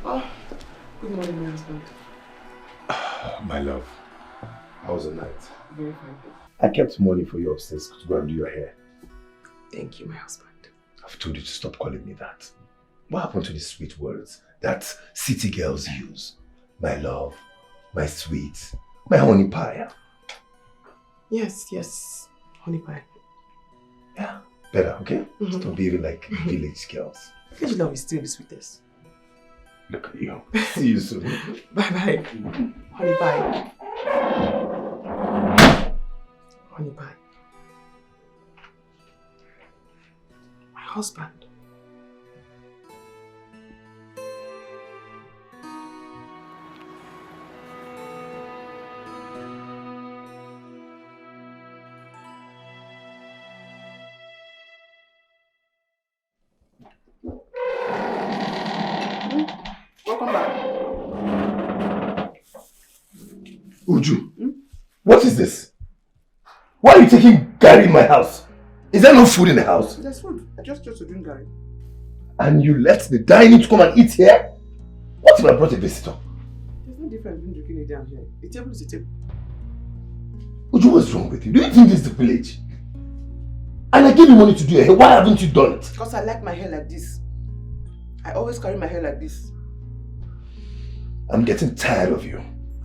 Oh, good morning, my husband. My love, how was the night? Very fine. I kept money for you upstairs to go and do your hair. Thank you, my husband. I've told you to stop calling me that. What happened to the sweet words that city girls use? My love, my sweet, my honey pie. Yes, honey pie. Yeah, better, okay? Stop behaving like village girls. Village love is still the sweetest. Look at you. See you soon. Bye-bye. Honey pie. Honey pie. My husband. Welcome back. Uju, what is this? Why are you taking Gary in my house? Is there no food in the house? There's food. I just chose to drink Gary. And you let the dining to come and eat here? What if I brought a visitor? There's no difference between drinking it down here. A table is a table. Uju, what's wrong with you? Do you think this is the village? And I gave you money to do your hair. Why haven't you done it? Because I like my hair like this. I always carry my hair like this. I'm getting tired of you.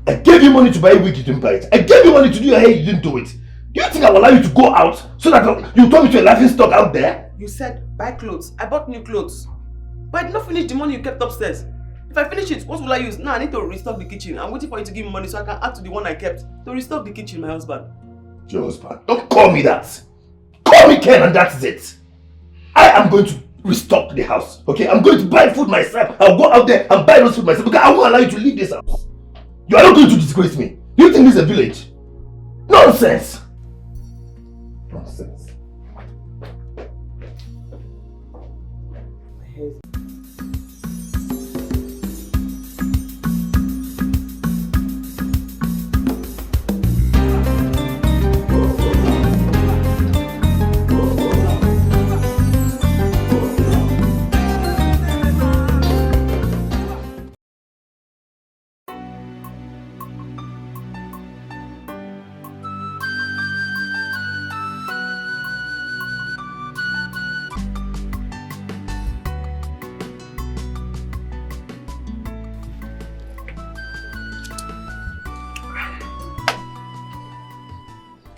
I gave you money to buy a wig, you didn't buy it. I gave you money to do your hair, you didn't do it. Do you think I will allow you to go out so that you turn me to a laughing stock out there? You said buy clothes. I bought new clothes. But I did not finish the money you kept upstairs. If I finish it, what will I use? Now I need to restock the kitchen. I'm waiting for you to give me money so I can add to the one I kept. To restock the kitchen, my husband. Your husband? Don't call me that. Call me Ken and that's it. I am going to restock the house. Okay? I'm going to buy food myself. I'll go out there and buy those food myself because I won't allow you to leave this house. You are not going to disgrace me. Do you think this is a village? Nonsense! Nonsense. My hair is...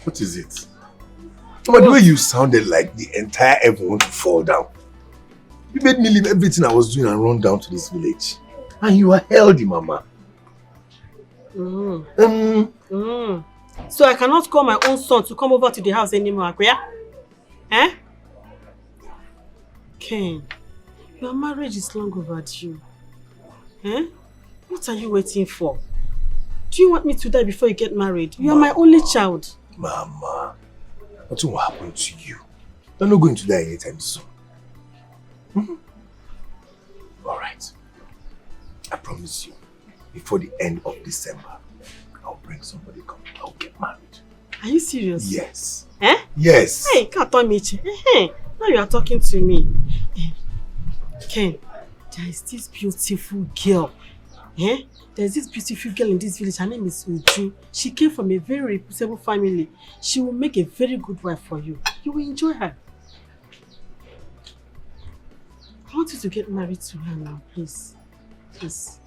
What is it? But the way you sounded like the entire heaven want to fall down. You made me leave everything I was doing and run down to this village. And you are healthy, Mama. So I cannot call my own son to come over to the house anymore, Akuya? Eh? Ken, your marriage is long overdue. Eh? What are you waiting for? Do you want me to die before you get married? You are my only child. Mama, nothing will happen to you. You're not going to die anytime soon. Alright. I promise you, before the end of December, I'll bring somebody come. I'll get married. Are you serious? Yes. Eh? Yes. Hey, Katomichi. Hey, now you are talking to me. Ken, there is this beautiful girl. Eh? There's this beautiful girl in this village. Her name is Uju. She came from a very reputable family. She will make a very good wife for you. You will enjoy her. I want you to get married to her now, please. Please.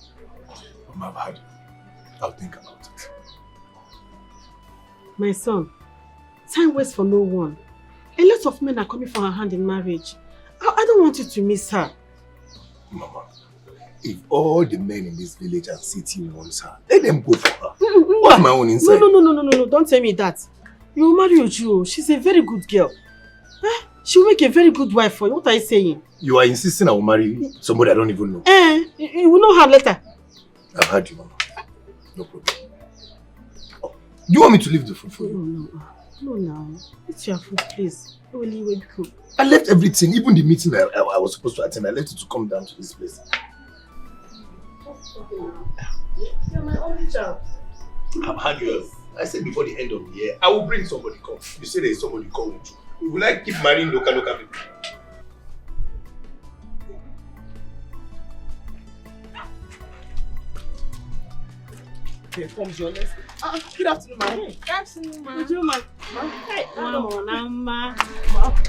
Mama, I've had it. I'll think about it. My son, time waits for no one. A lot of men are coming for her hand in marriage. I don't want you to miss her. Mama, if all the men in this village and city wants her, let them go for her. What's my own inside? No, don't tell me that. You will marry Uju. She's a very good girl. She will make a very good wife for you. What are you saying? You are insisting I will marry somebody I don't even know. You will know her later. I've heard you, Mama. No problem. Oh, do you want me to leave the food for you? No, now. It's your food, please. I left everything, even the meeting I was supposed to attend. I left it to come down to this place. You're my only child. I've had yours. I said before the end of the year, I will bring somebody come. You say there is somebody coming too. We will like keep marrying local people. Here comes your next. Good afternoon, ma. Good afternoon, ma. Good ma. Hi, Mama.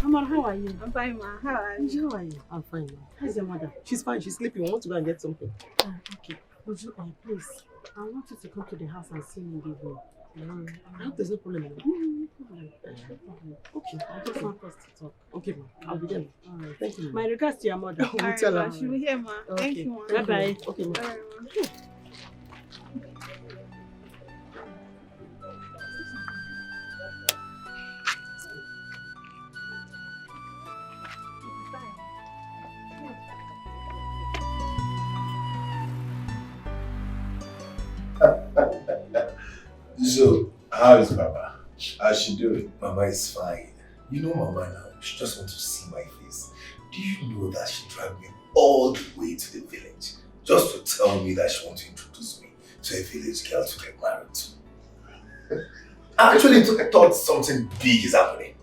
Mama, how are you? I'm fine, ma. How are you? How are you? I'm fine, ma. How's your mother? She's fine. She's sleeping. We want to go and get something. Okay. Would you, please, I want you to come to the house and see me in the room. I hope there's no problem. No problem. Okay, I just want us to talk. Okay, ma. I'll be there. All right. Thank you, ma. My regards to your mother. We'll tell her. She will hear, ma. Okay. Thank you, ma. Bye-bye. Okay, ma. All right, ma. So, how is Mama? How's she doing? Mama is fine. You know Mama now, she just wants to see my face. Do you know that she dragged me all the way to the village just to tell me that she wants to introduce me to a village girl to get married to? I actually thought something big is happening.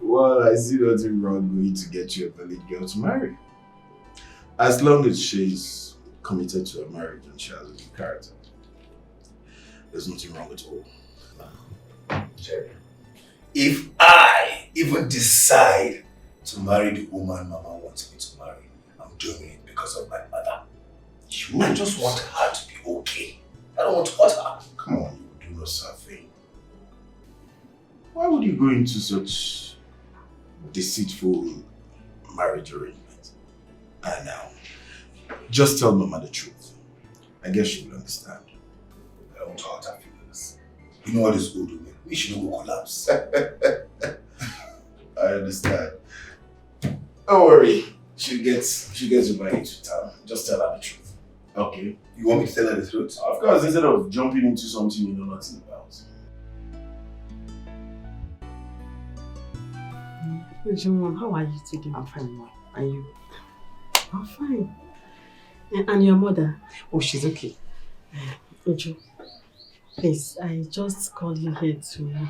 Well, I see nothing wrong going to get you a village girl to marry. As long as she's committed to a marriage and she has a good character. There's nothing wrong at all. Jerry, if I even decide to marry the woman Mama wants me to marry, I'm doing it because of my mother. I just want her to be okay. I don't want to hurt her. Come on, you do not suffer. Why would you go into such deceitful marriage arrangement? And now, just tell Mama the truth. I guess she will understand. I don't hurt her feelings. You know what is good with me? We should not go collapse. I understand. Don't worry. She gets invited to town. Just tell her the truth. Okay? You want me to tell her the truth? Of course, instead of jumping into something you know nothing about. Mom, how are you today? I'm fine, Mom. And you? I'm fine. And your mother? Oh, she's okay. Uju, please, I just called you here to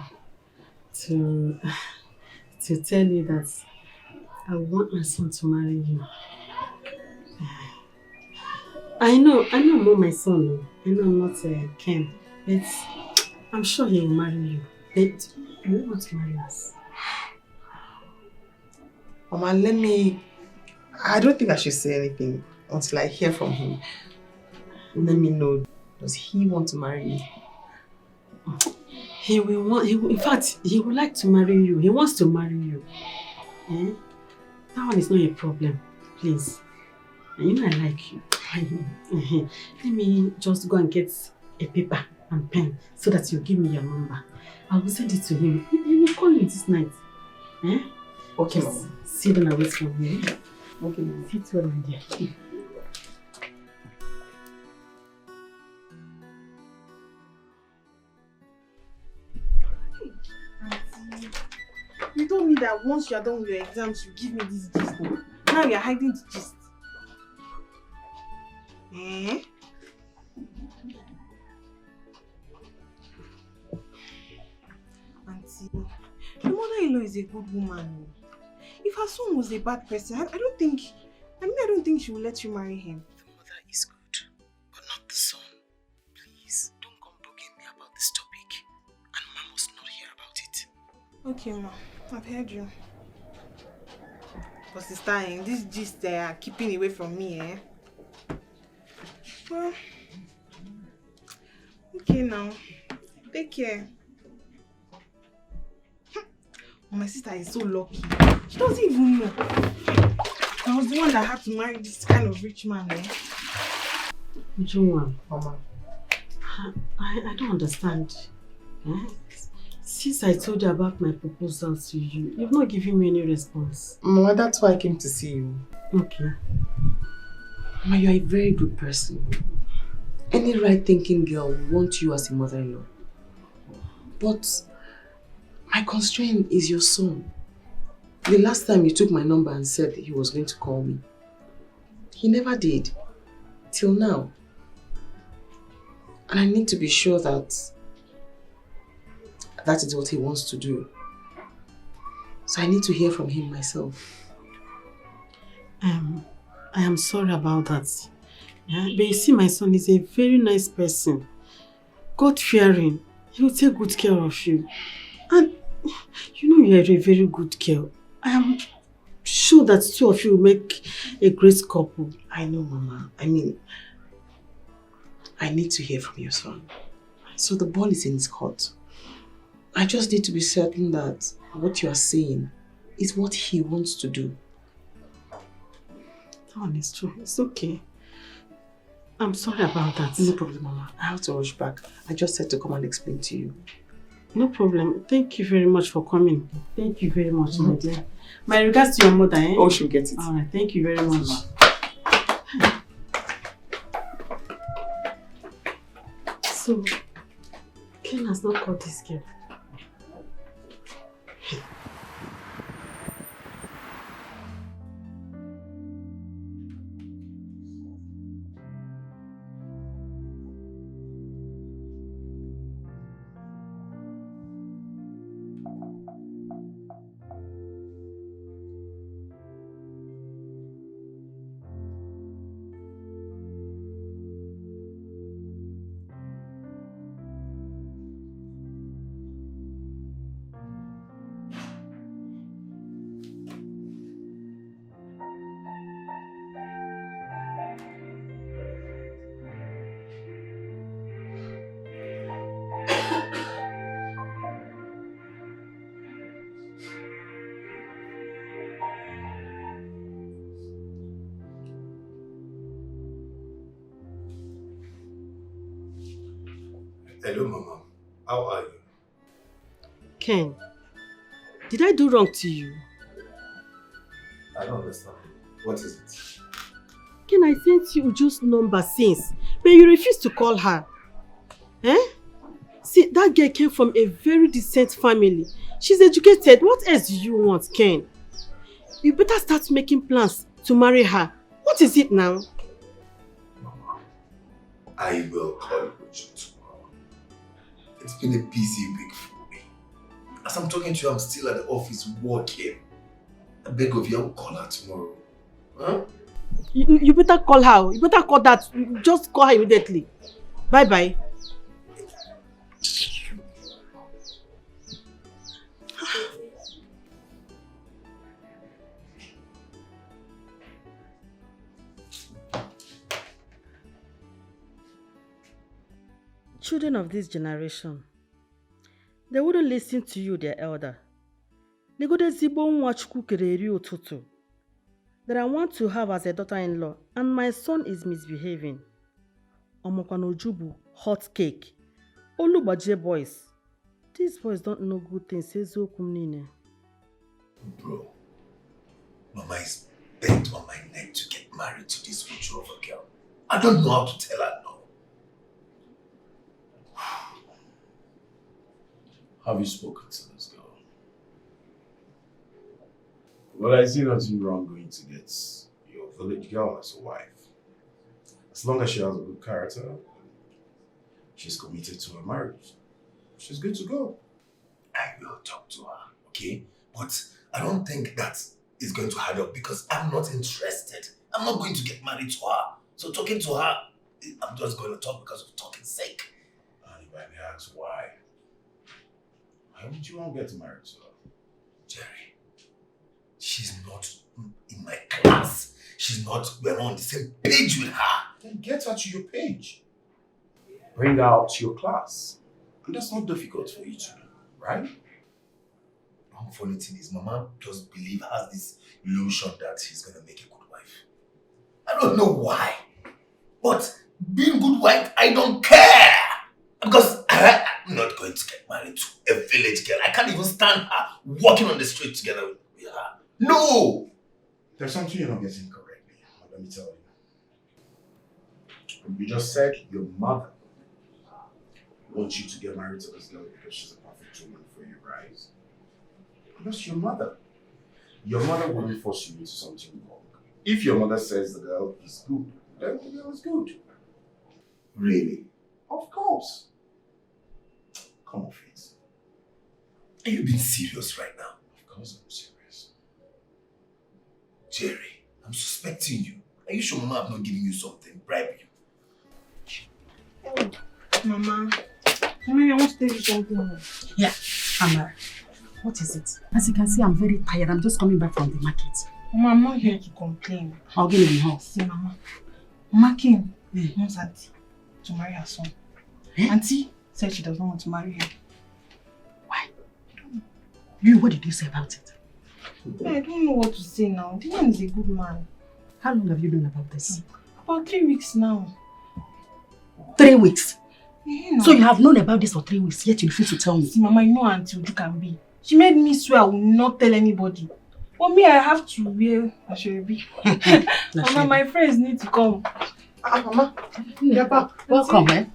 tell you that I want my son to marry you. I know I'm not my son. I know I'm not Ken, but I'm sure he will marry you. But you want to marry us. Mama, I don't think I should say anything until I hear from him. Let me know. Does he want to marry me? In fact, he would like to marry you. He wants to marry you. Eh? That one is not a problem. Please. And you know I like you. Let me just go and get a paper and pen so that you give me your number. I will send it to him. He will call you this night. Eh? Okay, just Mama. sit down and wait for me. Okay, Mama. Sit well, my dear. You told me that once you are done with your exams, you give me this gist. Now you are hiding the gist. Eh? Auntie, your mother-in-law is a good woman. If her son was a bad person, I don't think she will let you marry him. The mother is good, but not the son. Please, don't come bugging me about this topic. And Mama must not hear about it. Okay, ma. I've heard you. But sister, this gist they are keeping away from me, eh? Well, okay now. Take care. My sister is so lucky. She doesn't even know. I was the one that had to marry this kind of rich man, eh? Joanne, Mama. I don't understand. Eh? Since I told you about my proposal to you, you've not given me any response. Mama, that's why I came to see you. Okay. Mama, you're a very good person. Any right-thinking girl will want you as a mother-in-law. But my constraint is your son. The last time you took my number and said he was going to call me, he never did. Till now. And I need to be sure that that is what he wants to do. So I need to hear from him myself. I am sorry about that. Yeah? But you see, my son is a very nice person. God-fearing. He will take good care of you. And you know you are a very good girl. I am sure that two of you will make a great couple. I know, Mama. I mean, I need to hear from your son. So the ball is in his court. I just need to be certain that what you are saying is what he wants to do. That one is true. It's okay. I'm sorry about that. No problem, Mama. I have to rush back. I just said to come and explain to you. No problem. Thank you very much for coming. Thank you very much, my dear. My regards to your mother, eh? Oh, she'll get it. Alright, thank you very much. So, Ken has not caught this girl. Hello, Mama. How are you? Ken, did I do wrong to you? I don't understand. What is it? Ken, I sent you Uju's number since, but you refused to call her. Eh? See, that girl came from a very decent family. She's educated. What else do you want, Ken? You better start making plans to marry her. What is it now? Mama, I will call Uju tomorrow. It's been a busy week for me. As I'm talking to you, I'm still at the office working. I beg of you, I will call her tomorrow. Huh? You better call her. You better call that. Just call her immediately. Bye-bye. Children of this generation, they wouldn't listen to you, their elder. They go to Zibo Nwachukwu Kereri Otutu that I want to have as a daughter-in-law, and my son is misbehaving. Omokwanojubu, hot cake. Olubaje boys. These boys don't know good things. Bro, Mama is bent on my neck to get married to this Uju of a girl. I don't know how to tell her no. Have you spoken to this girl? Well, I see nothing wrong going to get your village girl as a wife. As long as she has a good character, she's committed to her marriage. She's good to go. I will talk to her, okay? But I don't think that is going to add up because I'm not interested. I'm not going to get married to her. So talking to her, I'm just going to talk because of talking's sake. And if I may ask why would you want to get married to her? Jerry, she's not in my class. We're on the same page with her. Then get her to your page. Bring her out to your class. And that's not difficult for you to do, right? One funny thing is, Mama just has this illusion that she's going to make a good wife. I don't know why. But being good wife, I don't care. Because I'm not going to get married to a village girl. I can't even stand her walking on the street together with her. No! There's something you're not getting correctly. Let me tell you. You just said your mother wants you to get married to this girl because she's a perfect woman for you, right? That's your mother. Your mother wouldn't force you into something wrong. If your mother says the girl is good, then the girl is good. Really? Of course. Come off it. Are you being serious right now? Of course I'm serious. Jerry, I'm suspecting you. Are you sure Mama have not given you something, bribe you? Oh, Mama, Mommy, I want to tell you something. Yeah, Amara. What is it? As you can see, I'm very tired. I'm just coming back from the market. Mama, I'm not here to complain. I'll give you house. See, Mama. Mama came. Wants Auntie to marry her son. Auntie said she does not want to marry him. Why? You, what did you say about it? I don't know what to say now. The man is a good man. How long have you known about this? About 3 weeks now. 3 weeks? Yeah, so you have known about this for 3 weeks, yet you refuse to tell me? See, Mama, you know how Auntie Uju can be. She made me swear I will not tell anybody. But me, I have to wear Ashebi. Mama, my friends need to come. Mama, you're back. Welcome, eh?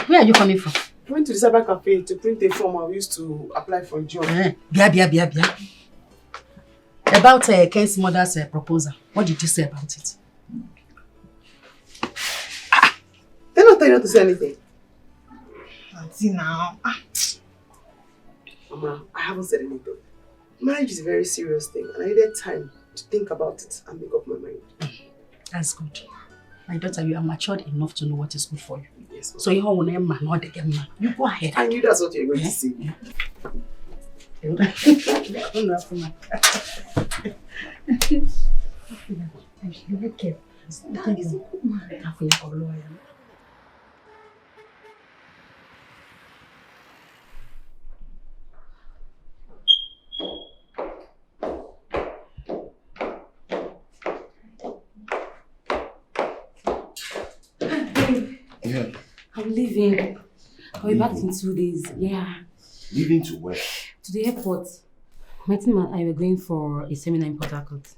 Where are you coming from? I went to the cyber cafe to print a form I used to apply for a job. Bia. About Ken's mother's proposal. What did you say about it? They're not telling you not to say anything. Auntie now. Mama, I haven't said anything. Marriage is a very serious thing and I needed time to think about it and make up my mind. That's good. My daughter, you are matured enough to know what is good for you. Yes, Mama. So you don't want to get man. You go ahead. I knew that's what you were going to say. You be careful. That is a good man. Yeah. I'm leaving. I'll be back in 2 days. Yeah. Leaving to where? To the airport. My team and I were going for a seminar in Port Harcourt.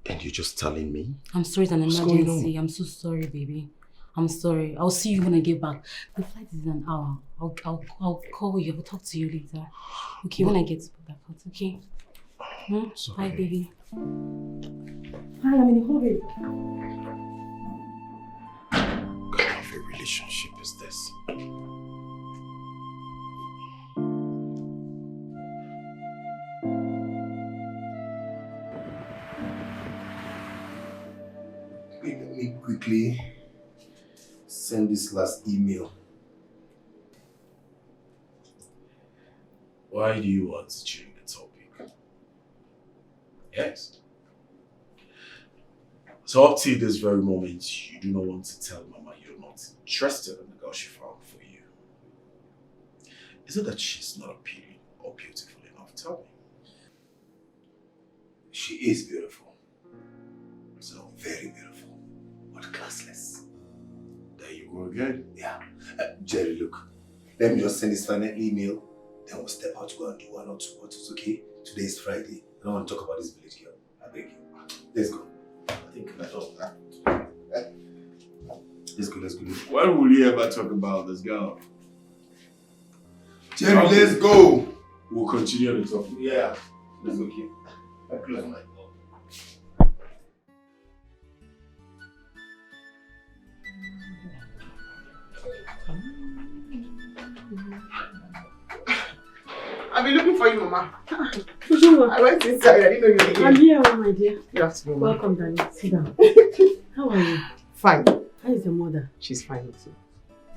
And you're just telling me? I'm sorry, it's an What's going emergency. I'm so sorry, baby. I'm sorry. I'll see you when I get back. The flight is in an hour. I'll call you. I'll talk to you later. Okay, when I get to Port Harcourt, okay? Sorry. Bye, baby. Hi, I'm in a hurry. What kind of a relationship is this? Wait, let me quickly send this last email. Why do you want to change the topic? Yes. So up till this very moment, you do not want to tell Mama you're not interested in the girl she found for you. Is it that she's not appealing or beautiful enough? Tell me. She is beautiful. So very beautiful. But classless. There you go again. Yeah. Jerry, look. Let me just send this final email. Then we'll step out to go and do one or two bottles, okay? Today is Friday. I don't want to talk about this village girl. I beg you. Let's go. I think I don't. Let's go. When will you ever talk about this girl? Jerry, let's go. We'll continue the topic. Yeah. Let's go, okay? I close my door. I've been looking for you, Mama. Bonjour. I went inside. I didn't know you were here. I'm here, my dear. Good afternoon, Mama. Welcome, darling. Sit down. How are you? Fine. How is your mother? She's fine with you.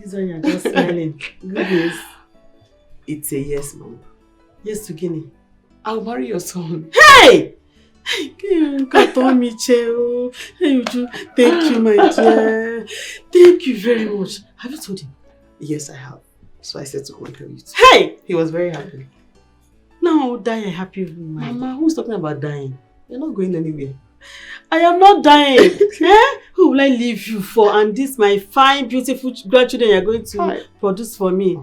This one you're just smiling. Good news. It's a yes, Mama. Yes to Guinea. I'll marry your son. Hey! Thank you, my dear. Thank you very much. Have you told him? Yes, I have. So I said to go and tell you too. Hey! He was very happy. Now die a happy woman. Mama, who's talking about dying? You're not going anywhere. I am not dying. Who will I leave you for? And this my fine, beautiful grandchildren you're going to produce for me.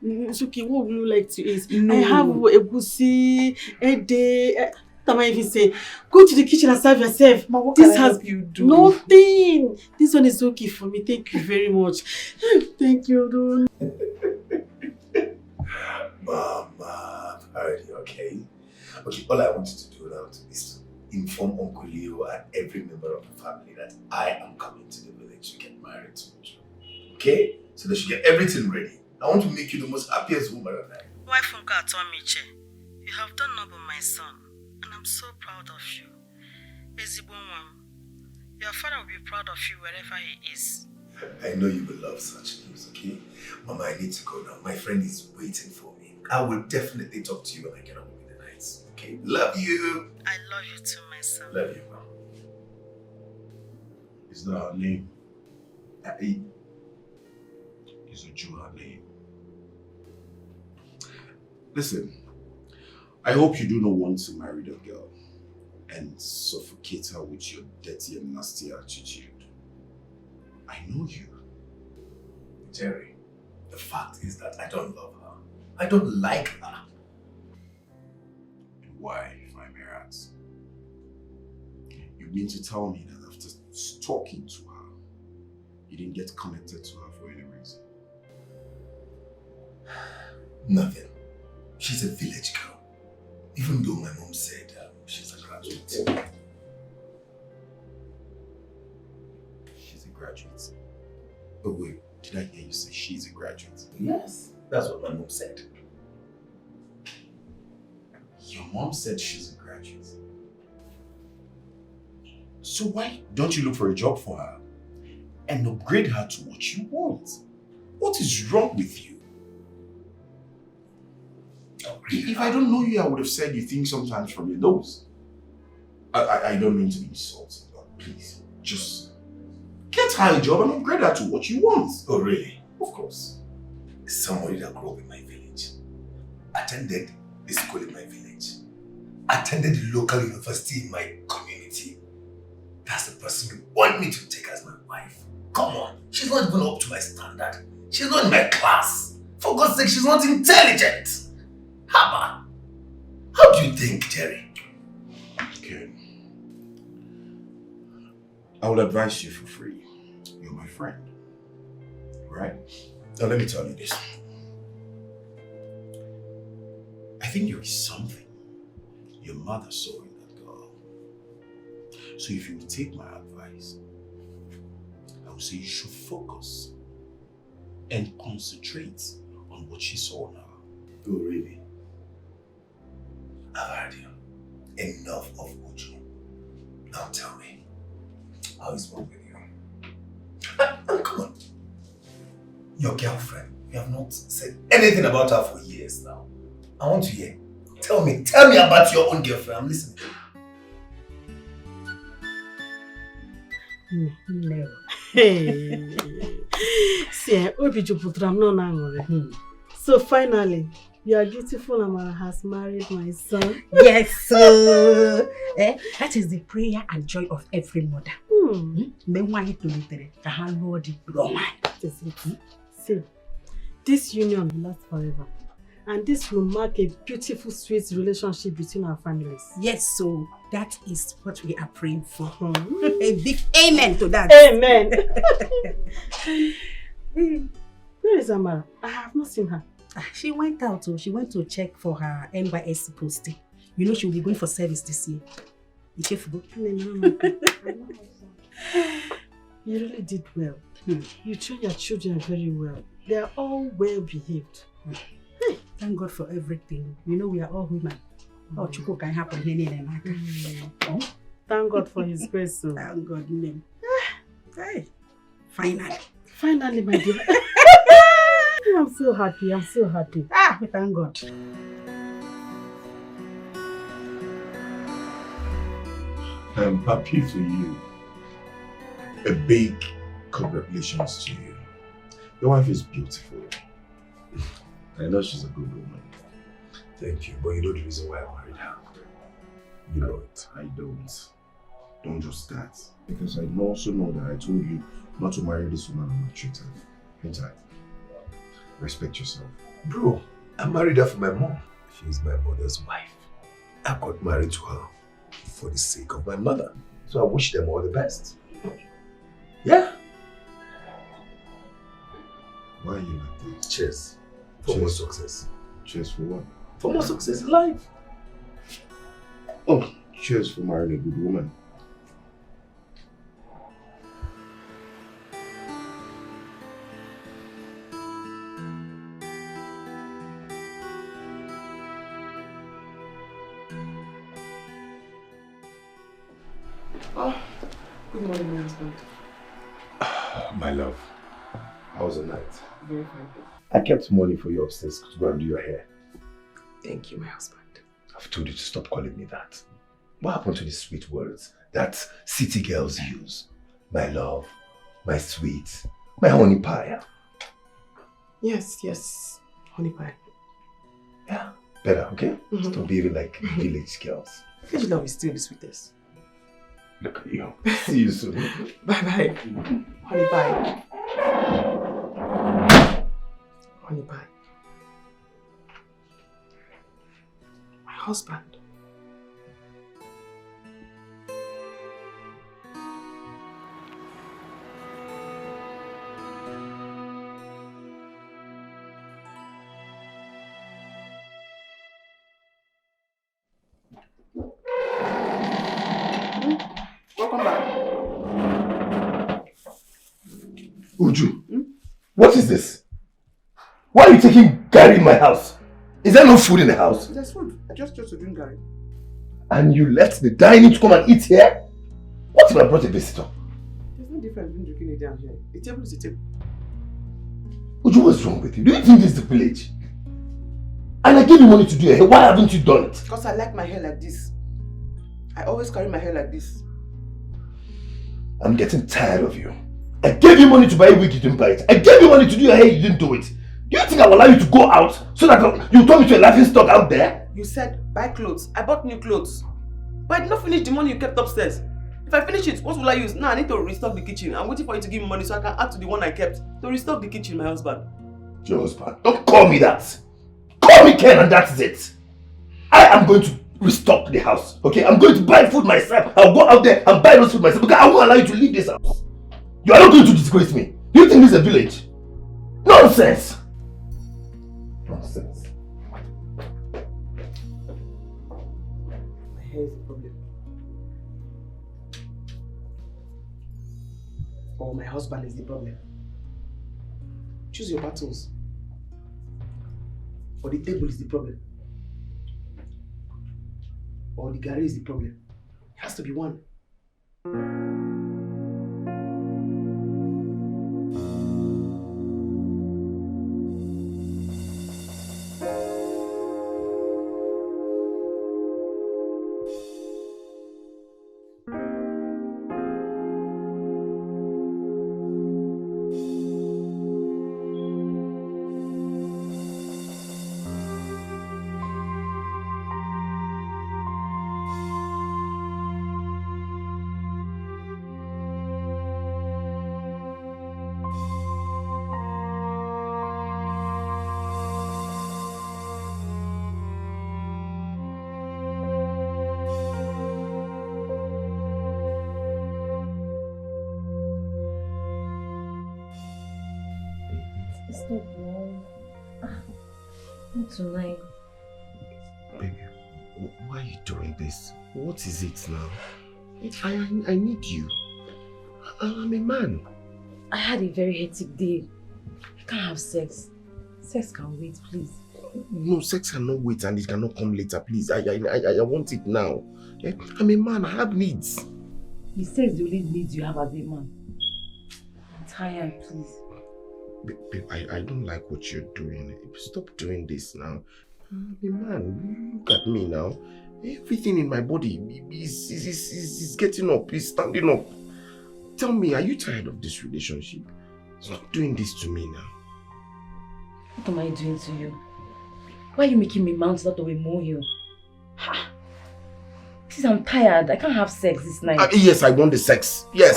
It's okay. What would you like to eat? No. I have egusi, ede. What am I even saying? Go to the kitchen and serve yourself. Ma, what This can I has help you do? nothing. This one is okay for me. Thank you very much. Thank you, dude. Mama, are you okay? Okay, all I want you to do now is to inform Uncle Leo and every member of the family that I am coming to the village to get married tomorrow. Okay? So they should get everything ready. I want to make you the most happiest woman alive. Wife Uncle Atomiche, you have done noble, my son, and I'm so proud of you. Ezibonwam, your father will be proud of you wherever he is. I know you will love such news, okay? Mama, I need to go now. My friend is waiting for me. I will definitely talk to you when I get home in the night. Okay? Love you. I love you too, my son. Love you, Mom. Is that her name? Is a Jew her name? Listen, I hope you do not want to marry the girl and suffocate her with your dirty and nasty attitude. I know you. Jerry, the fact is that I don't love her. I don't like her. And why, if I may ask? You mean to tell me that after talking to her, you didn't get connected to her for any reason? Nothing. She's a village girl. Even though my mom said she's a graduate. She's a graduate. Oh wait, did I hear you say she's a graduate? Yes, that's what my mom said. Your mom said she's a graduate. So why don't you look for a job for her and upgrade her to what you want? What is wrong with you? If I don't know you, I would have said you think sometimes from your nose. I don't mean to be insulting, but please, just get her a job and upgrade her to what you want. Oh, really? Of course. Somebody that grew up in my village. Attended the school in my village. Attended the local university in my community. That's the person you want me to take as my wife. Come on, she's not even up to my standard. She's not in my class. For God's sake, she's not intelligent. Haba, how do you think, Jerry? Okay. I will advise you for free. You're my friend. Right? Now let me tell you this. I think there is something your mother saw in that girl. So if you will take my advice, I would say you should focus and concentrate on what she saw in her. Oh, really? I've heard you. Enough of Uju. Now tell me, how is one with you? Come on. Your girlfriend, you have not said anything about her for years now. I want to hear. Tell me about your own girlfriend. I'm listening. No. Hey. See, Obiju Putram no nangore. So finally, your beautiful Amara has married my son. Yes, sir. That is the prayer and joy of every mother. See, this union will last forever. And this will mark a beautiful, sweet relationship between our families. Yes, so that is what we are praying for. A big amen to that. Amen. Where is Amara? I have not seen her. She went out, she went to check for her NYSC posting. You know she will be going for service this year. Be careful. You really did well. You train your children very well. They are all well behaved. Thank God for everything. You know we are all women. Oh, Chuko can happen here. Thank God for His grace. So. Thank God, name. Hey, finally, my dear. I'm so happy. I'm so happy. We thank God. I'm happy for you. A big congratulations to you. Your wife is beautiful. I know she's a good woman. Thank you, but you know the reason why I married her. You know it. I don't. Don't just that. Because I also know that I told you not to marry this woman on my treat her. Ain't I? Respect yourself. Bro, I married her for my mom. She's my mother's wife. I got married to her for the sake of my mother. So I wish them all the best. Yeah. Why are you like this? Cheers. For more success. Cheers for what? For more success in life. Oh, cheers for marrying a good woman. Oh, good morning, my husband. My love, how was the night? Very fine. I kept money for you upstairs to go and do your hair. Thank you, my husband. I've told you to stop calling me that. What happened to the sweet words that city girls use? My love, my sweet, my honey pie. Yes, honey pie. Yeah, better, okay? Stop behaving like village girls. Village love is still the sweetest. Look at you. See you soon. Bye-bye. Honey pie. Honey pie. My husband. Welcome back. Uju, what is this? Why are you taking Gary in my house? Is there no food in the house? There's food. I just chose to drink Gary. And you left the dining to come and eat here? What if I brought a visitor? There's no difference between drinking it down here. A table is a table. Uju, what's wrong with you? Do you think this is the village? And I gave you money to do your hair. Why haven't you done it? Because I like my hair like this. I always carry my hair like this. I'm getting tired of you. I gave you money to buy a wig, you didn't buy it. I gave you money to do your hair, you didn't do it. Do you think I will allow you to go out so that you turn me to a laughing stock out there? You said buy clothes. I bought new clothes. But I did not finish the money you kept upstairs. If I finish it, what will I use? Now I need to restock the kitchen. I'm waiting for you to give me money so I can add to the one I kept. To restock the kitchen, my husband. Your husband? Don't call me that. Call me Ken and that's it. I am going to restock the house, okay? I'm going to buy food myself. I'll go out there and buy those food myself because I won't allow you to leave this house. You are not going to disgrace me. Do you think this is a village? Nonsense! Nonsense. My hair is the problem. Or my husband is the problem. Choose your battles. Or the table is the problem. Or the Gary is the problem. It has to be one. Stop, no. Not tonight. Baby, why are you doing this? What is it now? I need you. I'm a man. I had a very hectic day. I can't have sex. Sex can wait, please. No, sex cannot wait and it cannot come later, please. I want it now. I'm a man, I have needs. The sex the only needs you have as a man. I'm tired, please. Babe, I don't like what you're doing. Stop doing this now. I'm a man, look at me now. Everything in my body is getting up, is standing up. Tell me, are you tired of this relationship? Stop doing this to me now. What am I doing to you? Why are you making me mount out of a molehill? Ha! Please, I'm tired. I can't have sex this night. Yes, I want the sex. Yes,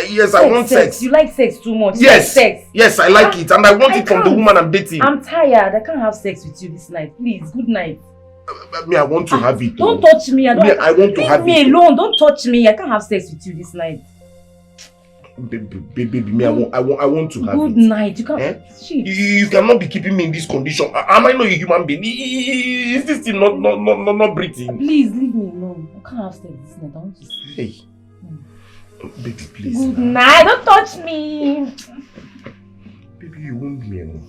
yes, I want sex. You like sex too much. Yes, sex. Yes, I like it, and I want it from the woman I'm dating. I'm tired. I can't have sex with you this night. Please, good night. I want to have it. Don't touch me. I want to have it. Leave me alone. Don't touch me. I can't have sex with you this night. Baby, me, I want to have it. Good night. You can't. You cannot be keeping me in this condition. Am I not a human being? Is this thing not breathing? Please leave me alone. I can't have sex this night. I want to sleep. Hey, baby, please. Good night. Don't touch me. Baby, you won't me alone.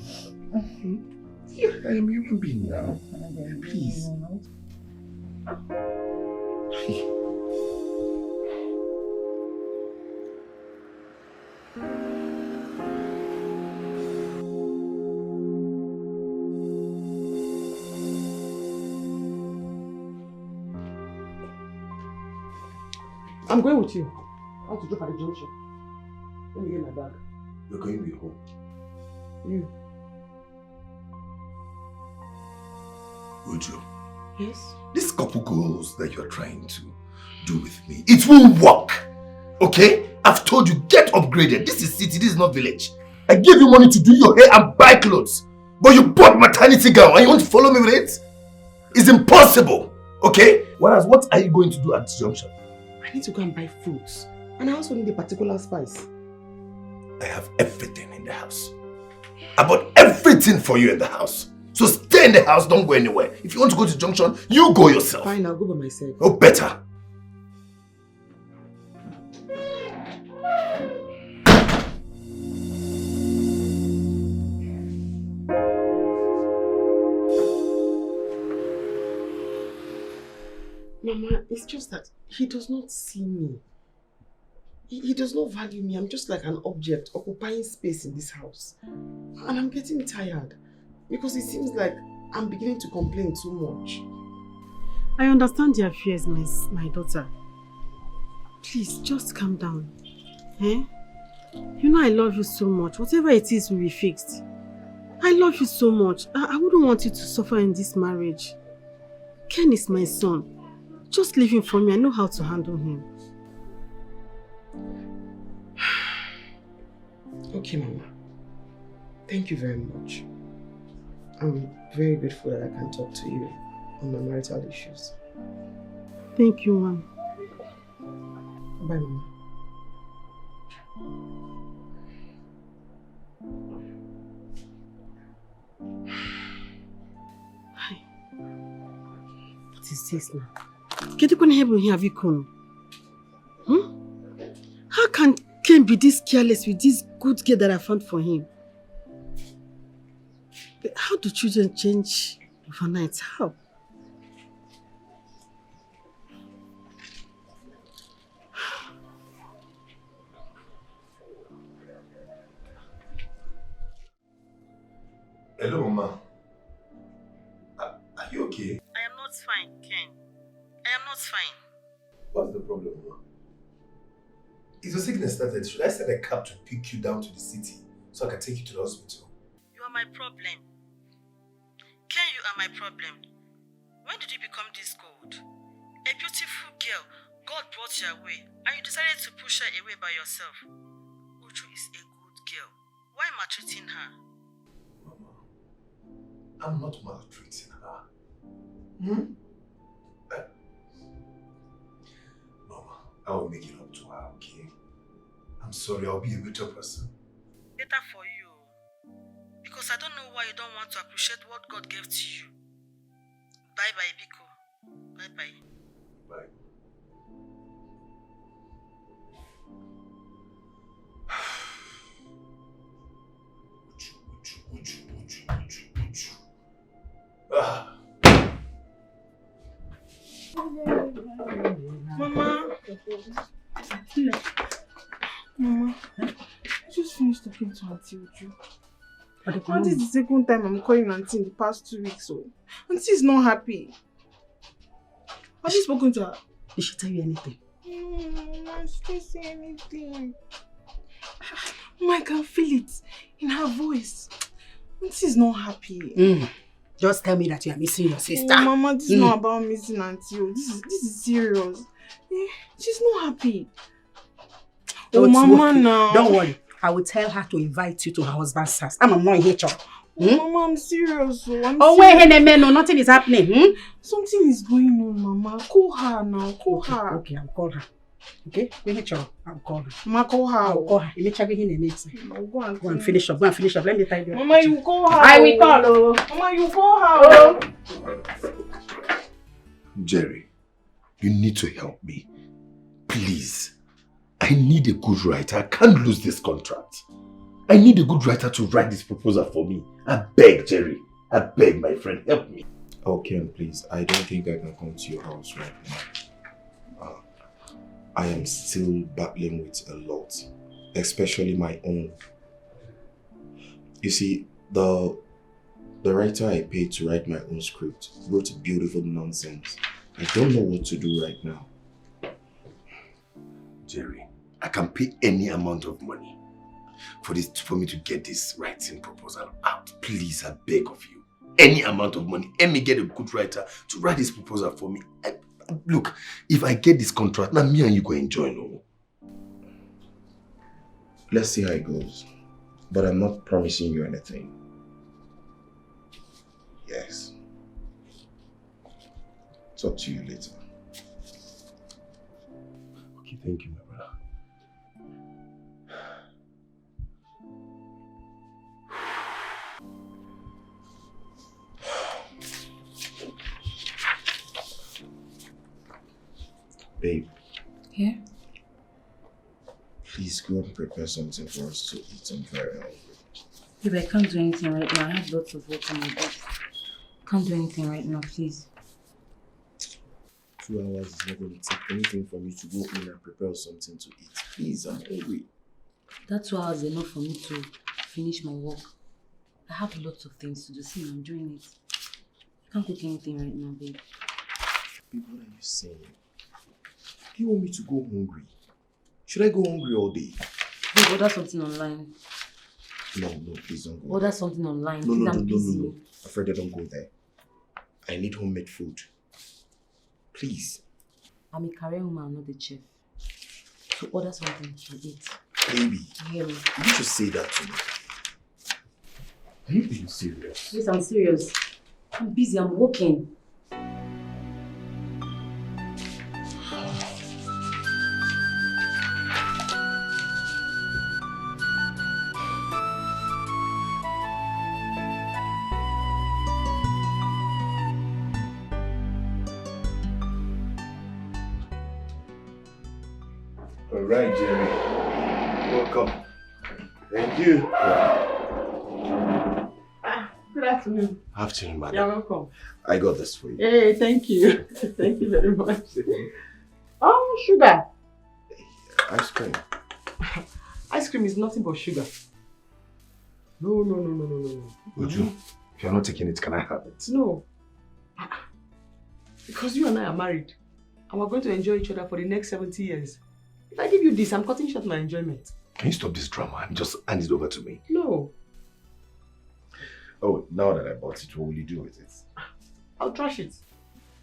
Yeah, I am a human being now. Please. Hey. I'm going with you. I want to drop at the junction. Let me get my bag. You're going to be home. You. Uju. Yes? This couple goals that you're trying to do with me, it won't work. Okay? I've told you, get upgraded. This is city, this is not village. I gave you money to do your hair and buy clothes. But you bought maternity gown and you want to follow me with it? It's impossible. Okay? Whereas, what are you going to do at this junction? I need to go and buy fruits. And I also need a particular spice. I have everything in the house. I bought everything for you in the house. So stay in the house, don't go anywhere. If you want to go to junction, you go yourself. Fine, I'll go by myself. Oh, better. Mama, it's just that he does not see me. He does not value me. I'm just like an object occupying space in this house. And I'm getting tired because it seems like I'm beginning to complain too much. I understand your fears, my daughter. Please, just calm down. Eh? You know I love you so much. Whatever it is will be fixed. I love you so much. I wouldn't want you to suffer in this marriage. Ken is my son. Just leave him for me. I know how to handle him. Okay, Mama. Thank you very much. I'm very grateful that I can talk to you on my marital issues. Thank you, Mom. Bye, Mama. Hi. What is this now? Get you here, have you come? How can Ken be this careless with this good girl that I found for him? How do children change overnight? How? Hello, Mama. Are you okay? I am not fine, Ken. I am not fine. What's the problem, Mama? Is your sickness started? Should I send a cab to pick you down to the city so I can take you to the hospital? You are my problem. Ken, you are my problem. When did you become this good? A beautiful girl God brought your way and you decided to push her away by yourself. Uju is a good girl. Why maltreating her? Mama, I'm not maltreating her. Mama, I will make it up to her, okay? I'm sorry, I'll be a better person. Better for you. Because I don't know why you don't want to appreciate what God gave to you. Bye-bye, Biko. Bye-bye. Bye. Mama. Mama, I just finished talking to Auntie Uju. And this is the second time I'm calling Auntie in the past 2 weeks. So Auntie is not happy. Have you spoken to her? Did she tell you anything? Mama, she didn't say anything. Mama, I can feel it in her voice. Auntie is not happy. Just tell me that you are missing your sister. Oh, Mama, this is not about missing Auntie. This is serious. She's not happy. Don't Mama, worry. now. Don't worry. I will tell her to invite you to her husband's house. I'm not here, child. Mama, I'm serious. Wait, no, nothing is happening. Something is going on, Mama. Call her now. Call her. Okay, I'll call her. Okay? I'll call her. Mama, call her. I'll call her. Go and finish up. Go and finish up. Let me tell you. Mama, you call her. I will call. Mama, you call her. Jerry, you need to help me. Please. I need a good writer. I can't lose this contract. I need a good writer to write this proposal for me. I beg, Jerry. I beg, my friend. Help me. Oh, Ken, please. I don't think I can come to your house right now. I am still battling with a lot, especially my own. You see, the writer I paid to write my own script wrote beautiful nonsense. I don't know what to do right now. Jerry, I can pay any amount of money for me to get this writing proposal out. Please, I beg of you. Any amount of money. Let me get a good writer to write this proposal for me. Look, if I get this contract, now me and you go enjoy, no? Let's see how it goes. But I'm not promising you anything. Yes. Talk to you later. Okay, thank you, my brother. Babe. Yeah? Please go and prepare something for us to eat. I'm very hungry. Babe, I can't do anything right now. I have lots of work on my desk. Can't do anything right now, please. 2 hours is not going to take anything for me to go in and prepare something to eat. Please, I'm hungry. That 2 hours is enough for me to finish my work. I have lots of things to do. See, I'm doing it. I can't cook anything right now, babe. Babe, what are you saying? Do you want me to go hungry? Should I go hungry all day? Babe, order something online. No, please don't go. Order something online. No, Please, no, I'm no, busy. no. Afraid I don't go there. I need homemade food. Please. I'm a career woman, not a chef. So order something to eat. Baby, Hear me. you should say that to me. Are you being serious? Yes, I'm serious. I'm busy, I'm working. All right, Jerry. Welcome. Thank you. Good afternoon. Afternoon, madam. You're welcome. I got this for you. Hey, thank you. Thank you very much. Oh, sugar. Ice cream. Ice cream is nothing but sugar. No. Would you? If you're not taking it, can I have it? No. Because you and I are married. And we're going to enjoy each other for the next 70 years. If I give you this, I'm cutting short my enjoyment. Can you stop this drama and just hand it over to me? No. Oh, now that I bought it, what will you do with it? I'll trash it.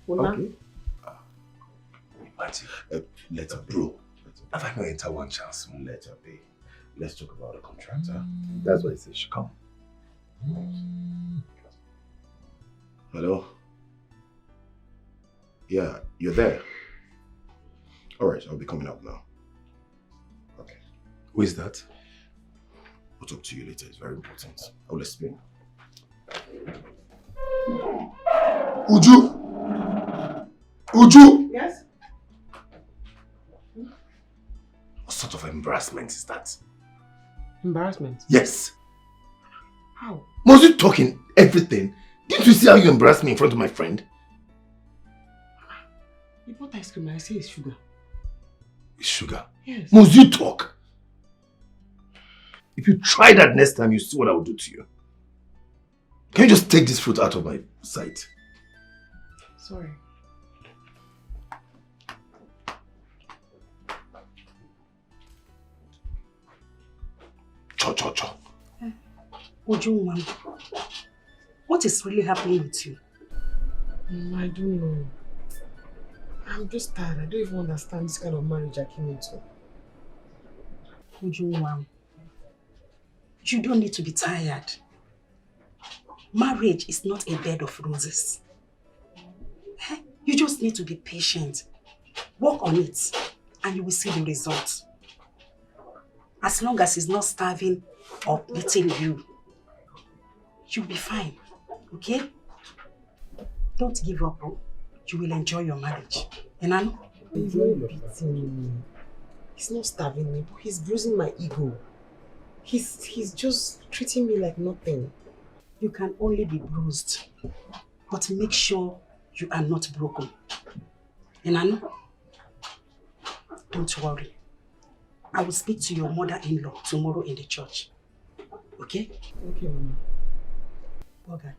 Okay. Marty, Let her be. bro, have I not entered one chance? Let her be. Let's talk about the contractor. That's why I said she come. Hello? Yeah, you're there. Alright, I'll be coming up now. Okay. Who is that? I'll talk to you later. It's very important. I'll explain. Uju! Uju! Yes? What sort of embarrassment is that? Embarrassment? Yes. How? Must you talk in everything? Didn't you see how you embarrassed me in front of my friend? You bought ice cream and I say it's sugar. It's sugar. Yes. Must you talk? If you try that next time, you see what I will do to you. Can you just take this fruit out of my sight? Sorry. Cho. Ujunwa, what is really happening with you? I don't know. I'm just tired. I don't even understand this kind of marriage I came into. Ujunwa, you don't need to be tired. Marriage is not a bed of roses. You just need to be patient. Work on it and you will see the result. As long as he's not starving or beating you, you'll be fine, okay? Don't give up. You will enjoy your marriage. Enano? He's not beating me. He's not starving me, but he's bruising my ego. He's just treating me like nothing. You can only be bruised, but make sure you are not broken. Enano? Don't worry. I will speak to your mother-in-law tomorrow in the church. Okay? Okay,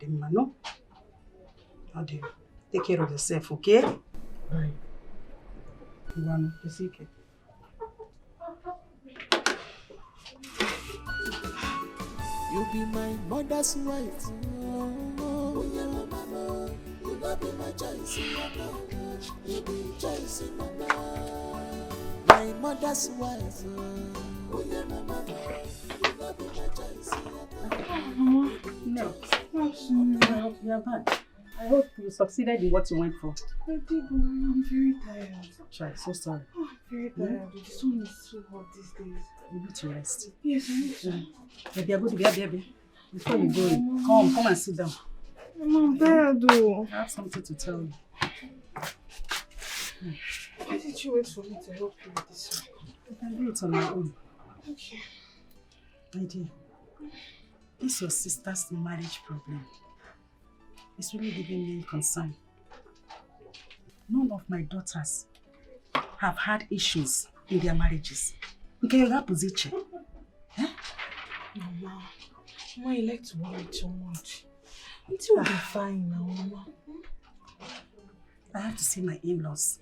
Mama. No? How do you? Take care of yourself, okay? Bye. be my mother's wife. Oh yeah, mama, you go be my choice, mama. You be choice, mama. My mother's wife. Oh yeah, mama, you go be my choice, mama. No. I hope you are back. I hope you succeeded in what you went for. I did, Mama. I'm very tired. Child, so sorry. Oh, I'm very tired. The sun is so hot these days. You need to rest. Yes, I need to. Baby, I'm going to be baby. Before you go, come and sit down. Mama, I'm tired though. I have something to tell you. Why did you wait for me to help you with this one? I can do it on my own. Okay. My dear, this is your sister's marriage problem. It's really giving me concern. None of my daughters have had issues in their marriages. Okay, you're that position. Eh? Mama, you like to worry too much. Until we'll be fine now, Mama. I have to see my in-laws.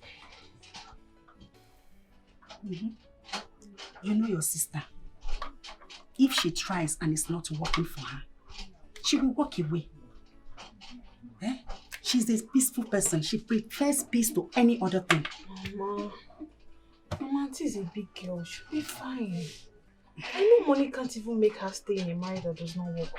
You know your sister. If she tries and it's not working for her, she will walk away. Eh? She's a peaceful person. She prefers peace to any other thing. Mama, Auntie is a big girl. She'll be fine. I know money can't even make her stay in a marriage that does not work.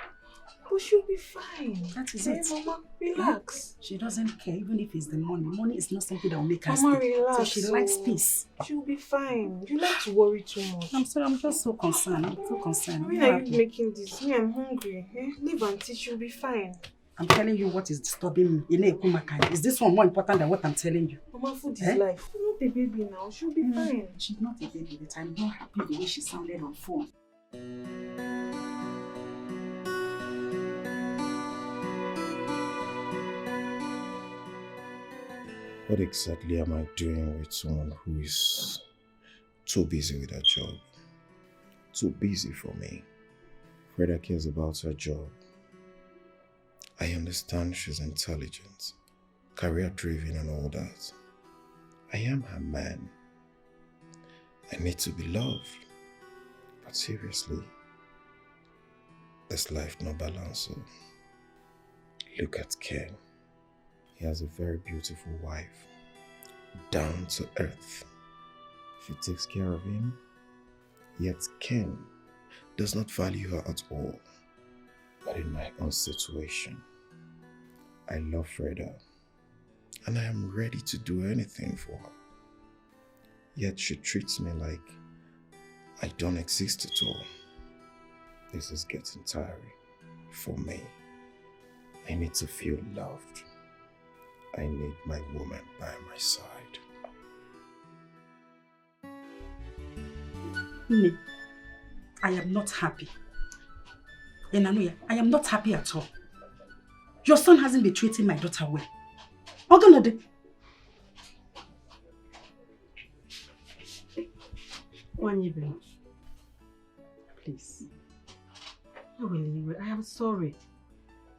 But she'll be fine. That is hey, it. Mama, relax. She doesn't care even if it's the money. Money is not something that will make her Mama, stay. relax. So she likes peace. She'll be fine. You like to worry too much. I'm sorry, I'm just so concerned. I'm so concerned. Why are you making this? Me, I'm hungry. Eh? Leave Auntie, she'll be fine. I'm telling you what is disturbing me. Is this one more important than what I'm telling you? Mama, food is life. She's not a baby now. She'll be fine. She's not a baby, but I'm not happy the way she sounded on phone. What exactly am I doing with someone who is too busy with her job? Too busy for me. Freda cares about her job. I understand she's intelligent, career-driven and all that. I am her man. I need to be loved. But seriously, there's life no balance. So look at Ken. He has a very beautiful wife, down to earth. She takes care of him, yet Ken does not value her at all. But in my own situation, I love Freda, and I am ready to do anything for her. Yet she treats me like I don't exist at all. This is getting tiring for me. I need to feel loved. I need my woman by my side. Ini, I am not happy. Enanuya, I am not happy at all. Your son hasn't been treating my daughter well. Oganode. Wanyibe, please. I am sorry.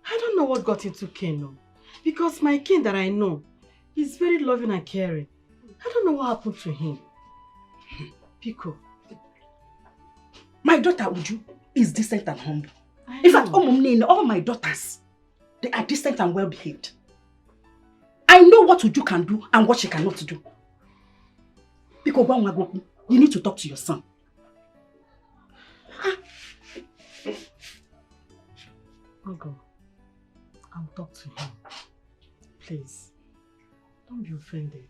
I don't know what got into Ken. Because my Ken that I know is very loving and caring. I don't know what happened to him. Pico. My daughter, Uju, is decent and humble. In fact, all my daughters, they are decent and well behaved. I know what Uju can do and what she cannot do. Because you need to talk to your son. Ogo, I'll talk to him. Please, don't be offended.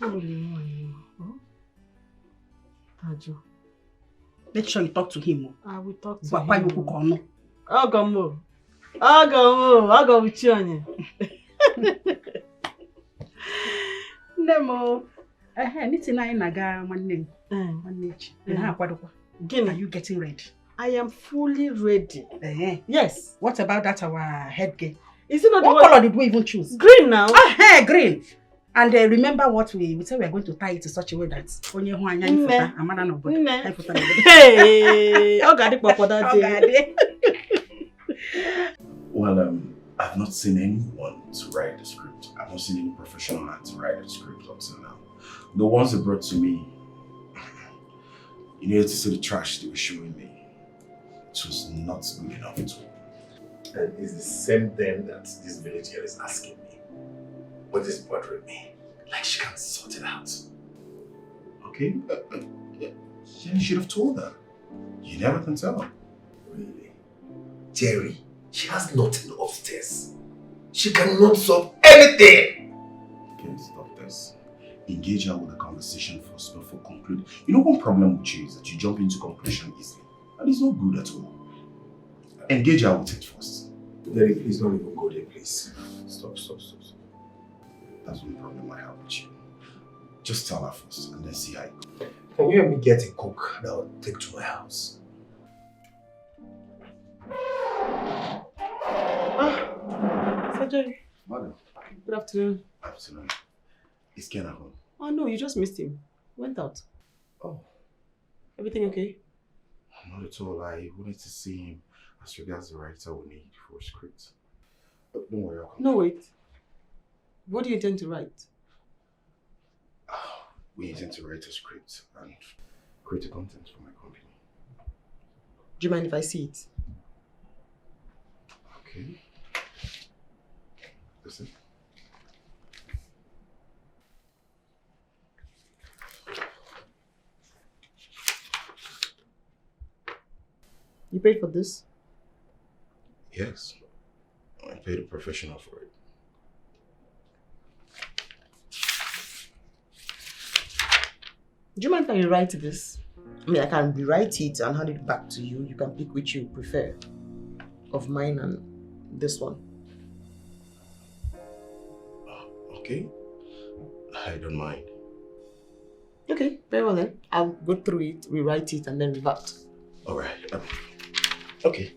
I really know anymore. Tajo. Make sure you talk to him. I will talk to him. Ogo, Nemo. Are you getting ready? I am fully ready. Yes. What about that our head gear? Is it not what color did we even choose? Green now. Green. And remember what we said we are going to tie it in such a way that Well, I've not seen anyone to write the script. I've not seen any professional man to write the script up till now. The ones they brought to me, you needed to see the trash they were showing me. it was not good enough at all. And it's the same thing that this village girl is asking me. What is bothering me? Like she can't sort it out. Okay? Yeah, you should have told her. You never can tell. Really? Jerry, she has nothing upstairs. She cannot solve anything! Okay, stop this. Engage her with a conversation first before concluding. You know, one problem with you is that you jump into conclusion easily. And it's not good at all. Engage her with it first. Jerry, please don't even go there, please. Stop. That's one problem I have with you. Just tell her first and then see how it goes. Can you help me get a cook that will take to my house? Sajay. Madam. Good afternoon. Afternoon. Is Ken at home? Oh no, you just missed him. Went out. Oh. Everything okay? Not at all. I wanted to see him as regards the writer we need for a script. But don't worry, I'll come. No, wait. What do you intend to write? We intend to write a script and create a content for my company. Do you mind if I see it? Okay. Listen. You paid for this? Yes. I paid a professional for it. Do you mind if I rewrite this? I mean, I can rewrite it and hand it back to you. You can pick which you prefer of mine and this one. Okay. I don't mind. Okay, very well then. I'll go through it, rewrite it, and then revert. Alright. Okay.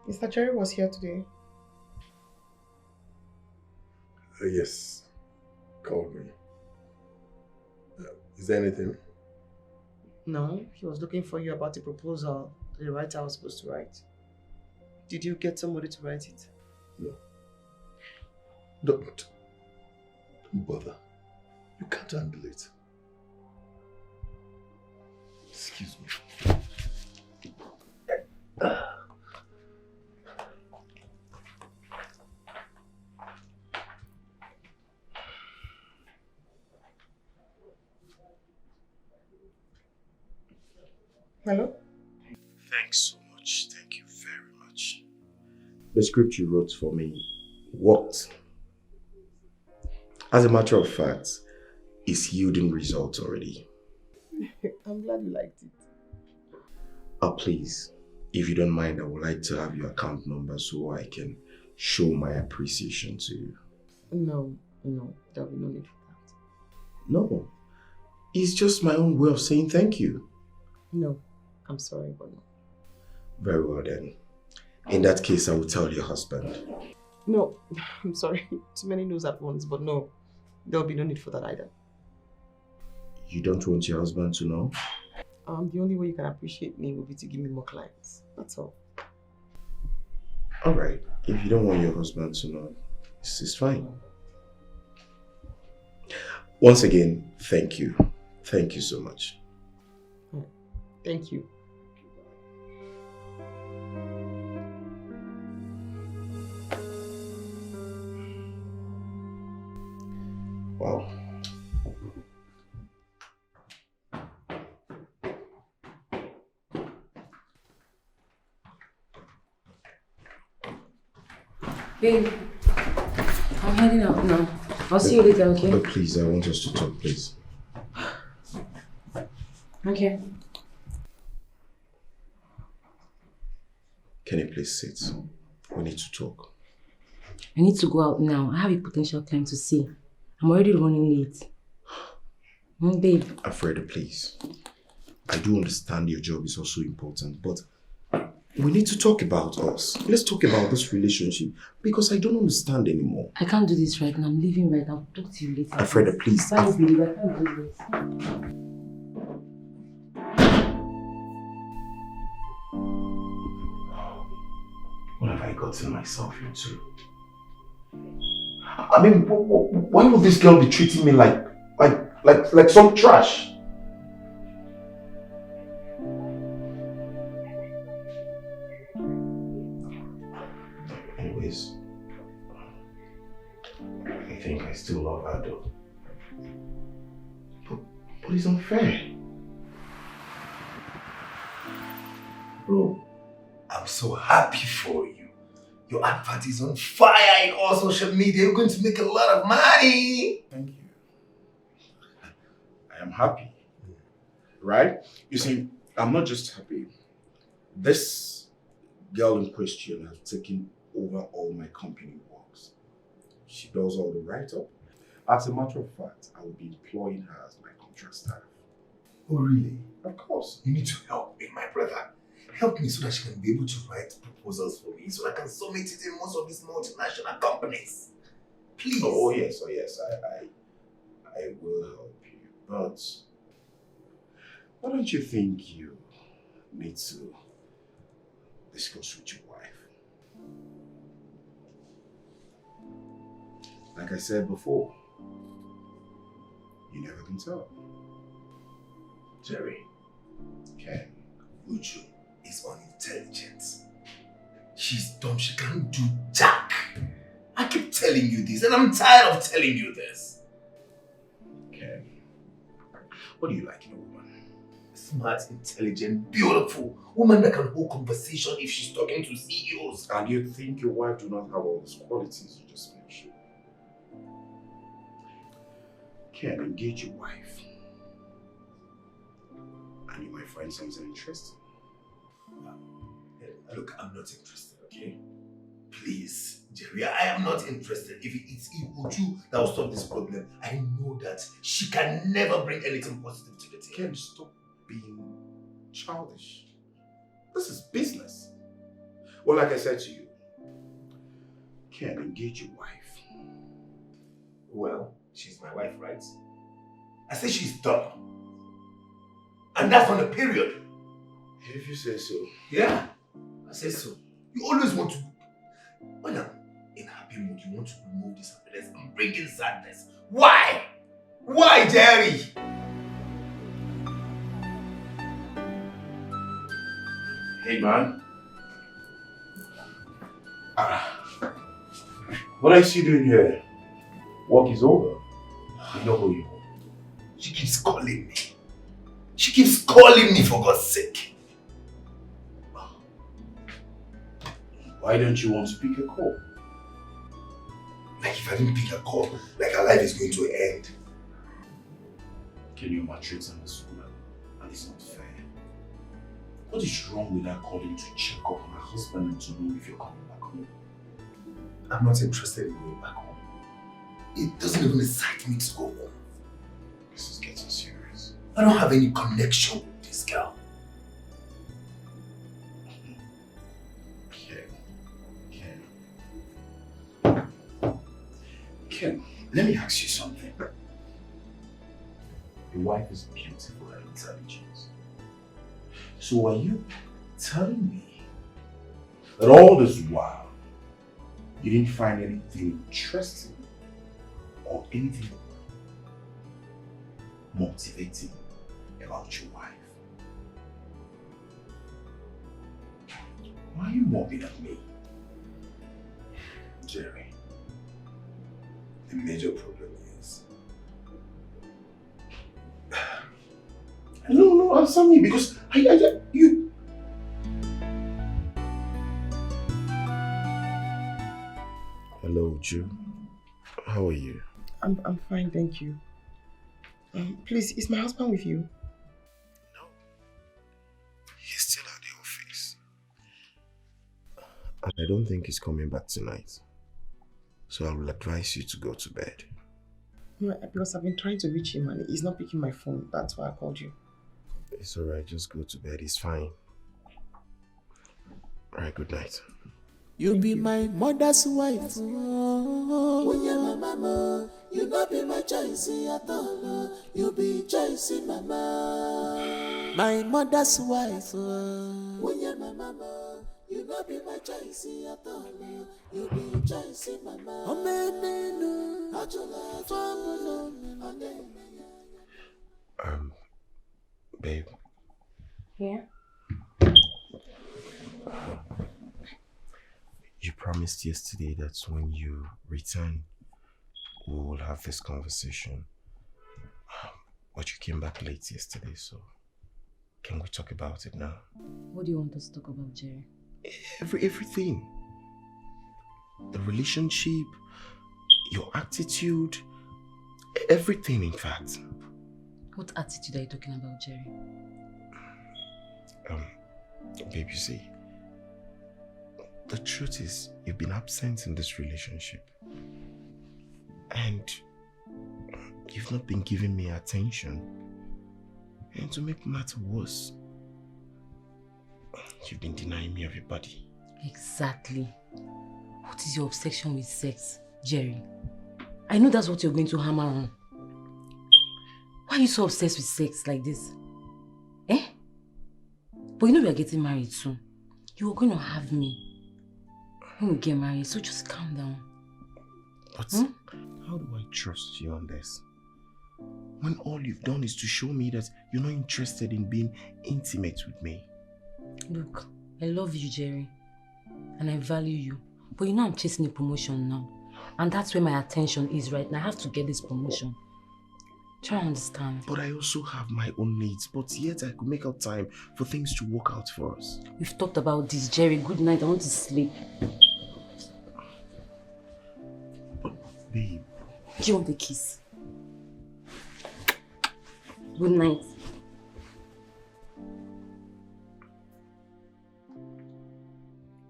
Mr. Jerry was here today. Yes. Called me. Is there anything? No, he was looking for you about a proposal the writer was supposed to write. Did you get somebody to write it? No. Don't bother. You can't handle it. Excuse me. Hello? Thanks so much. Thank you very much. The script you wrote for me worked. As a matter of fact, it's yielding results already. I'm glad you liked it. Please, if you don't mind, I would like to have your account number so I can show my appreciation to you. No, there'll be no need for that. No, it's just my own way of saying thank you. No, I'm sorry, but no. Very well then. In that case, I will tell your husband. No, I'm sorry. Too many no's at once, but no. There'll be no need for that either. You don't want your husband to know? The only way you can appreciate me would be to give me more clients. That's all. Alright, if you don't want your husband to know, it's fine. Once again, thank you. Thank you so much. Thank you. Wow. Babe, I'm heading out now. I'll see you later, okay? But please, I want us to talk, please. Okay. Can you please sit? We need to talk. I need to go out now. I have a potential client to see. I'm already running late. Babe. Alfredo, please. I do understand your job is also important, but we need to talk about us. Let's talk about this relationship because I don't understand anymore. I can't do this right now. I'm leaving right now. I'll talk to you later. Alfredo, please. Bye, babe. I can't do this. gotten myself into? I mean, why would this girl be treating me like some trash? Anyways, I think I still love her though. But it's unfair. Bro, I'm so happy for you. Your advert is on fire in all social media. You're going to make a lot of money. Thank you. I am happy. Right? You see, I'm not just happy. This girl in question has taken over all my company works. She does all the write-up. As a matter of fact, I will be employing her as my contract staff. Oh, really? Of course. You need to help me, my brother. Help me so that she can be able to write proposals for me so I can submit it in most of these multinational companies. Please. Oh yes, I will help you. But why don't you think you need to discuss with your wife? Like I said before, you never can tell. Jerry, Ken, Uju is unintelligent. She's dumb, she can't do jack. I keep telling you this and I'm tired of telling you this. Ken, what do you like in a woman? Smart, intelligent, beautiful. Woman that can hold conversation if she's talking to CEOs. And you think your wife do not have all those qualities you just mentioned? Ken, engage your wife. And you might find something interesting. Look, I'm not interested, okay? Please, Jerry, I am not interested. If it's Uju that will solve this problem, I know that she can never bring anything positive to the team. Ken, stop being childish. This is business. Well, like I said to you, Ken, engage your wife. Well, she's my wife, right? I say she's dumb. And that's on the period. If you say so. Yeah, I say so. You always want to, when I'm in happy mood, you want to remove this happiness and bring in sadness. Why? Why, Jerry? Hey, man. What are you doing here? Work is over. You know who you are. She keeps calling me. She keeps calling me, for God's sake. Why don't you want to pick a call? Like if I didn't pick a call, like her life is going to end. Can you maltreat this woman? And it's not fair. What is wrong with her calling to check up on her husband and to know if you're coming back home? I'm not interested in going back home. It doesn't even excite me to go home. This is getting serious. I don't have any connection with this girl. Ken, let me ask you something. Your wife is beautiful and intelligent. So are you telling me that all this while you didn't find anything interesting or anything motivating about your wife? Why are you mobbing at me? Jerry, the major problem is... No, answer me because you... Hello, Ju. How are you? I'm fine, thank you. Please, is my husband with you? No. He's still at the office. And I don't think he's coming back tonight. So I will advise you to go to bed. No, because I've been trying to reach him and he's not picking my phone. That's why I called you. It's alright, just go to bed. It's fine. Alright, good night. You be my mother's wife. Oh, yeah, mama. You not be my choice at all. You be choice, mama. My mother's wife. Oh, yeah, mama. You not not be my choice at all. You be choice, mama. Oh, man, no. Babe. Yeah? You promised yesterday that when you return, we will have this conversation. But you came back late yesterday, so can we talk about it now? What do you want us to talk about, Jerry? Everything. The relationship, your attitude, everything in fact. What attitude are you talking about, Jerry? Babe, you see, the truth is you've been absent in this relationship. And you've not been giving me attention. And to make matters worse, you've been denying me of your body. Exactly. What is your obsession with sex, Jerry? I know that's what you're going to hammer on. Why are you so obsessed with sex like this? Eh? But you know we are getting married soon. You are going to have me when we get married, so just calm down. But how do I trust you on this? When all you've done is to show me that you're not interested in being intimate with me. Look, I love you, Jerry. And I value you. But you know I'm chasing a promotion now. And that's where my attention is right now. I have to get this promotion. Try to understand. But I also have my own needs. But yet I could make out time for things to work out for us. We've talked about this, Jerry. Good night. I want to sleep. But babe. Do you want a kiss? Good night.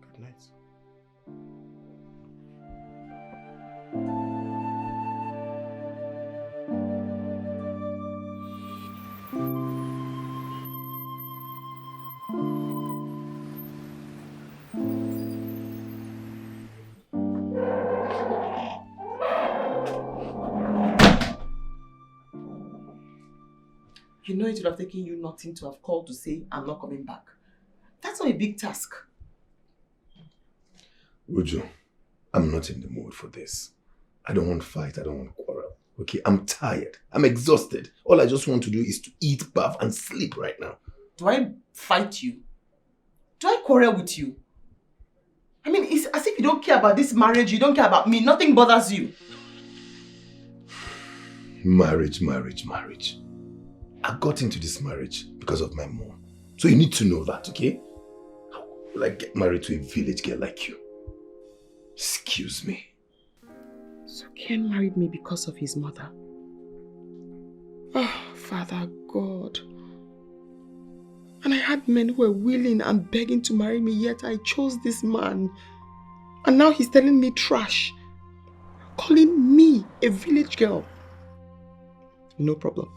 Good night. You know it would have taken you nothing to have called to say, I'm not coming back. That's not a big task. Uju, I'm not in the mood for this. I don't want to fight, I don't want to quarrel. Okay, I'm tired. I'm exhausted. All I just want to do is to eat, bath, and sleep right now. Do I fight you? Do I quarrel with you? I mean, it's as if you don't care about this marriage, you don't care about me, nothing bothers you. Marriage. I got into this marriage because of my mom. So you need to know that, okay? How will I get married to a village girl like you? Excuse me. So Ken married me because of his mother. Oh, Father God. And I had men who were willing and begging to marry me, yet I chose this man. And now he's telling me trash. Calling me a village girl. No problem.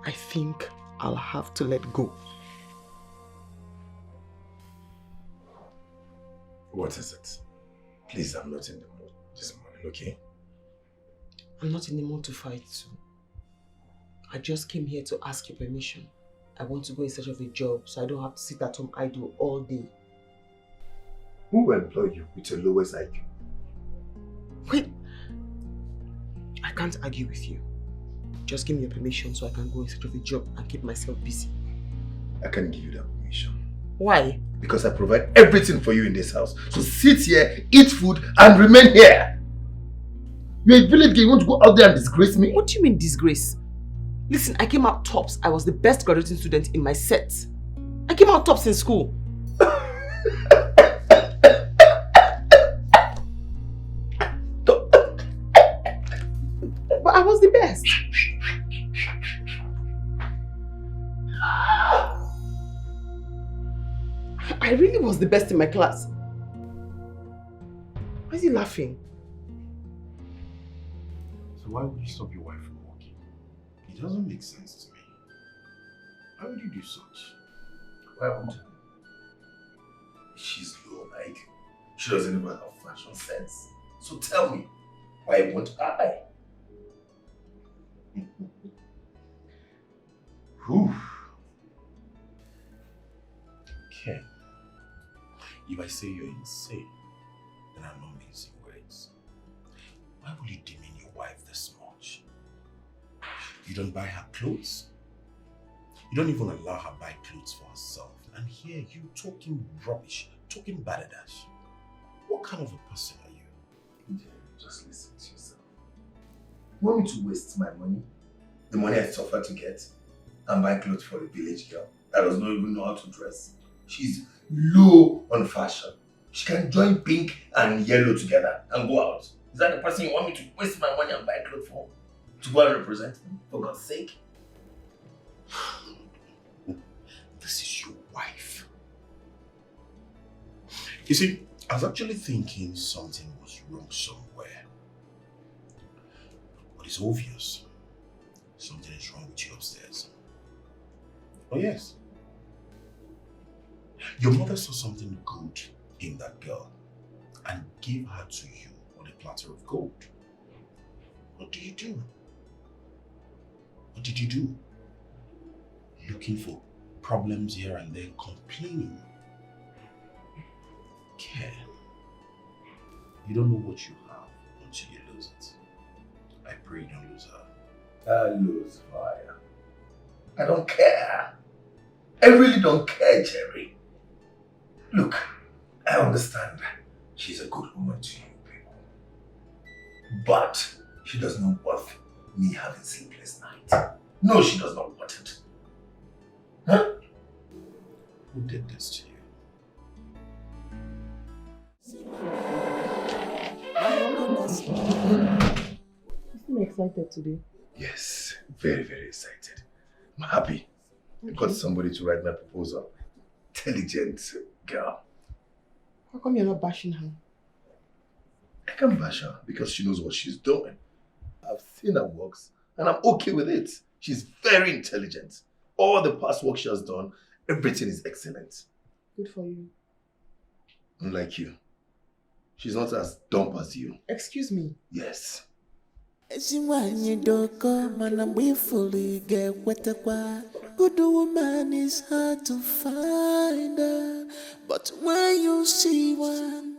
I think I'll have to let go. What is it? Please, I'm not in the mood this morning, okay? I'm not in the mood to fight too. I just came here to ask your permission. I want to go in search of a job so I don't have to sit at home idle all day. Who will employ you with your lowest IQ? Wait. I can't argue with you. Just give me your permission so I can go in search of a job and keep myself busy. I can't give you that permission. Why? Because I provide everything for you in this house. So sit here, eat food, and remain here. You're a village girl, you want to go out there and disgrace me? What do you mean disgrace? Listen, I came out tops. I was the best graduating student in my set. I came out tops in school. But I was the best. I really was the best in my class. Why is he laughing? So why would you stop your wife from working? It doesn't make sense to me. Why would you do such? Why won't you? She's low, like, she doesn't even have fashion sense. So tell me, why won't I? Whew. Okay. If I say you're insane, then I'm not mincing words. Why would you demean your wife this much? You don't buy her clothes. You don't even allow her buy clothes for herself. And here you talking rubbish, talking balderdash. What kind of a person are you? Just listen to yourself. You want me to waste my money? The money I suffer to get? And buy clothes for a village girl that does not even know how to dress? She's low on fashion. She can join pink and yellow together and go out. Is that the person you want me to waste my money and buy clothes for? To go and represent them? For God's sake? This is your wife. You see, I was actually thinking something was wrong somewhere. But it's obvious. Something is wrong with you upstairs. Oh yes. Your mother saw something good in that girl and gave her to you on a platter of gold. What do you do? What did you do? Looking for problems here and there, complaining. Care. You don't know what you have until you lose it. I pray you don't lose her. I lose fire. I don't care. I really don't care, Jerry. Look, I understand she's a good woman to you people. But she does not worth me having sleepless nights. No, she does not want it. Huh? Who did this to you? You seem excited today. Yes, very, very excited. I'm happy. I got somebody to write my proposal. Intelligent girl. How come you're not bashing her? I can bash her because she knows what she's doing. I've seen her works and I'm okay with it. She's very intelligent. All the past work she has done, everything is excellent. Good for you. Unlike you. She's not as dumb as you. Excuse me. Yes. Good woman is hard to find, but when you see one,